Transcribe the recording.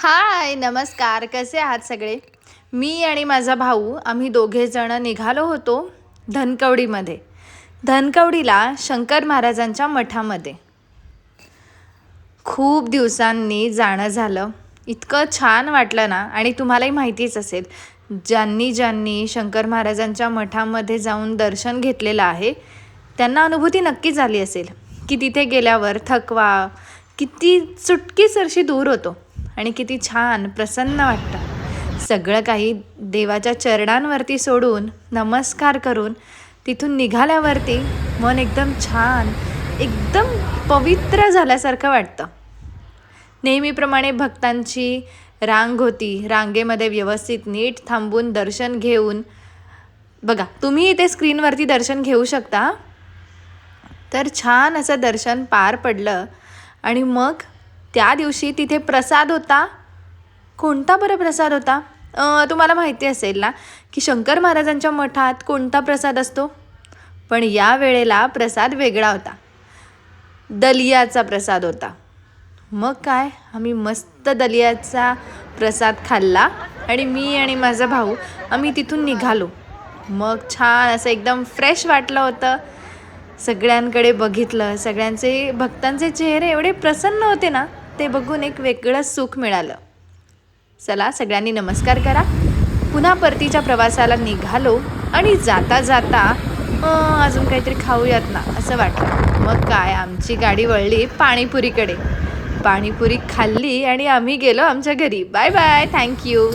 हाय, नमस्कार. कसे आहात सगळे? मी आणि माझा भाऊ आम्ही दोघे जण निघालो होतो धनकवडीमध्ये. धनकवडीला शंकर महाराजांच्या मठामध्ये. खूप दिवसांनी जाणं झालं. इतकं छान वाटलं ना. आणि तुम्हालाही माहितीच असेल, ज्यांनी ज्यांनी शंकर महाराजांच्या मठामध्ये जाऊन दर्शन घेतलेलं आहे त्यांना अनुभूती नक्की झाली असेल की तिथे गेल्यावर थकवा किती चुटकीसरशी दूर होतो आणि किती छान प्रसन्न वाटतं. सगळं काही देवाच्या चरणांवरती सोडून नमस्कार करून तिथून निघाल्यावरती मन एकदम छान, एकदम पवित्र झाल्यासारखं वाटतं. नेहमीप्रमाणे भक्तांची रांग होती. रांगेमध्ये व्यवस्थित नीट थांबून दर्शन घेऊन, बघा तुम्ही इथे स्क्रीनवरती दर्शन घेऊ शकता. तर छान असं दर्शन पार पडलं. आणि मग त्या दिवशी तिथे प्रसाद होता. कोणता बरं प्रसाद होता? तुम्हाला माहिती असेल ना की शंकर महाराजांच्या मठात कोणता प्रसाद असतो, पण या वेळेला प्रसाद वेगळा होता. दलियाचा प्रसाद होता. मग काय, आम्ही मस्त दलियाचा प्रसाद खाल्ला आणि मी आणि माझा भाऊ आम्ही तिथून निघालो. मग छान असं एकदम फ्रेश वाटलं होतं. सगळ्यांकडे बघितलं, सगळ्यांचे भक्तांचे चेहरे एवढे प्रसन्न होते ना, ते बघून एक वेगळं सुख मिळालं. चला सगळ्यांनी नमस्कार करा. पुन्हा परतीच्या प्रवासाला निघालो आणि जाता जाता अजून काहीतरी खाऊयात ना असं वाटलं. मग काय, आमची गाडी वळली पाणीपुरीकडे. पाणीपुरी खाल्ली आणि आम्ही गेलो आमच्या घरी. Bye bye, thank you.